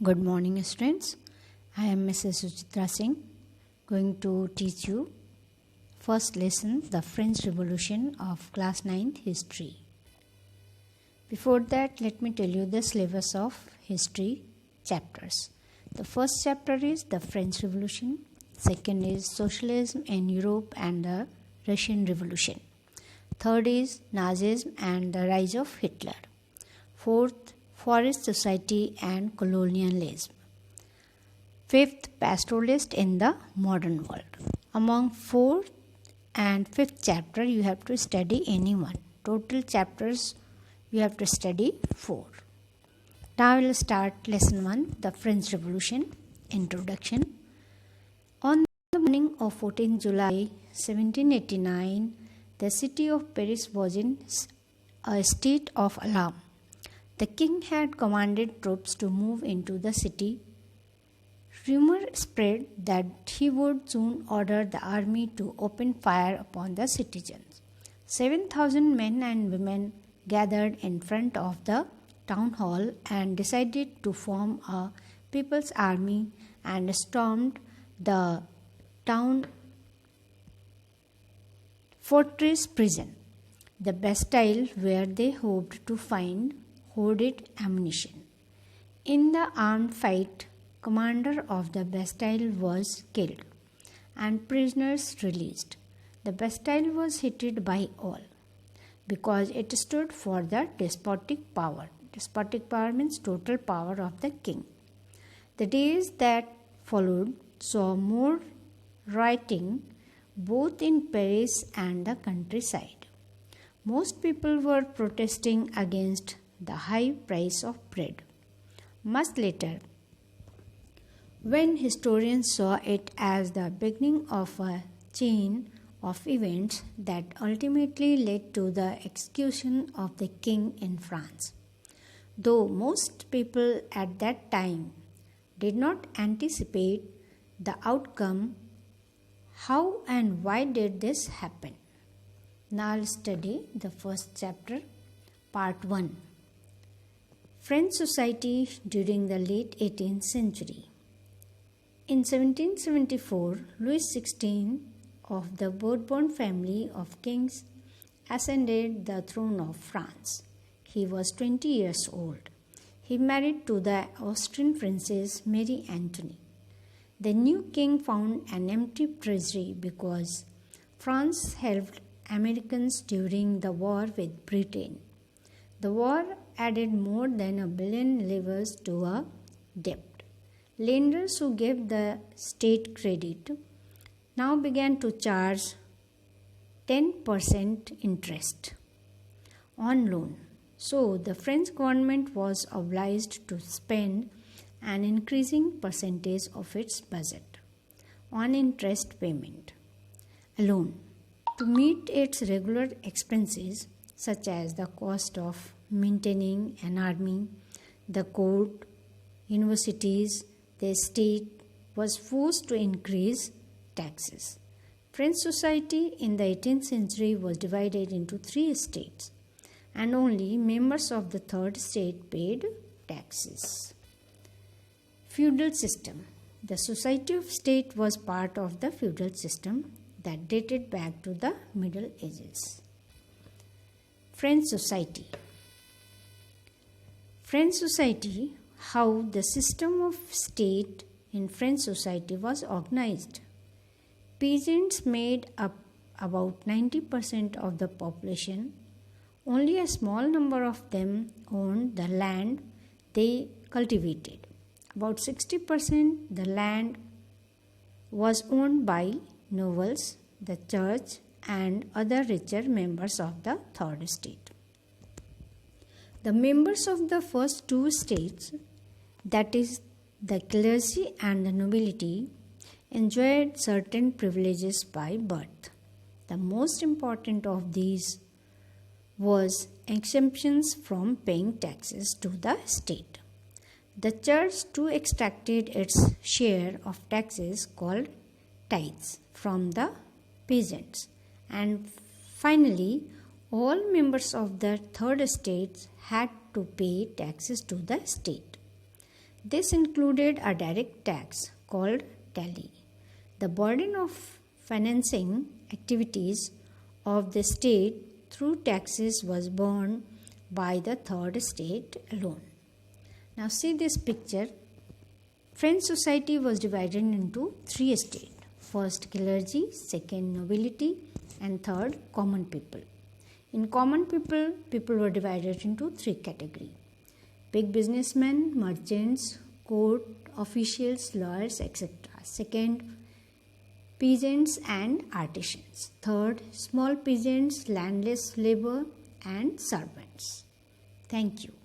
Good morning, students. I am Mrs. Suchitra Singh, going to teach you first lesson, the French Revolution of Class 9th History. Before that, let me tell you the syllabus of history chapters. The first chapter is the French Revolution. Second is Socialism in Europe and the Russian Revolution. Third is Nazism and the rise of Hitler. Fourth, Forest Society and Colonialism. Fifth, Pastoralist in the Modern World. Among fourth and fifth chapter, you have to study any one. Total chapters, you have to study 4. Now we will start lesson 1, the French Revolution. Introduction. On the morning of 14 July 1789, the city of Paris was in a state of alarm. The king had commanded troops to move into the city. Rumor spread that he would soon order the army to open fire upon the citizens. 7,000 men and women gathered in front of the town hall and decided to form a people's army and stormed the town fortress prison, the Bastille, where they hoped to find hoarded ammunition. In the armed fight, commander of the Bastille was killed and prisoners released. The Bastille was hated by all because it stood for the despotic power. Despotic power means total power of the king. The days that followed saw more rioting both in Paris and the countryside. Most people were protesting against the high price of bread. Much later, when historians saw it as the beginning of a chain of events that ultimately led to the execution of the king in France. Though most people at that time did not anticipate the outcome, how and why did this happen? Now I'll study the first chapter, Part 1. French society during the late 18th century. In 1774, Louis XVI of the Bourbon family of kings ascended the throne of France. He was 20 years old. He married to the Austrian princess Marie Antoinette. The new king found an empty treasury because France helped Americans during the war with Britain. The war added more than $1 billion to a debt. Lenders who gave the state credit now began to charge 10% interest on loan. So the French government was obliged to spend an increasing percentage of its budget on interest payment alone to meet its regular expenses, such as the cost of maintaining an army, the court, universities. The state was forced to increase taxes. French society in the 18th century was divided into 3 states, and only members of the third state paid taxes. Feudal System. The Society of State was part of the feudal system that dated back to the Middle Ages. French society. French society, how the system of state in French society was organized. Peasants made up about 90% of the population. Only a small number of them owned the land they cultivated. About 60% the land was owned by nobles, the church, and other richer members of the third state. The members of the first 2 states, that is, the clergy and the nobility, enjoyed certain privileges by birth. The most important of these was exemptions from paying taxes to the state. The church too extracted its share of taxes called tithes from the peasants. And finally, all members of the third estate had to pay taxes to the state. This included a direct tax called tally. The burden of financing activities of the state through taxes was borne by the third estate alone. Now see this picture. French society was divided into three estates. First clergy, second nobility, and third common people. In common people, people were divided into three categories: big businessmen, merchants, court officials, lawyers, etc. Second, peasants and artisans. Third, small peasants, landless labor, and servants. Thank you.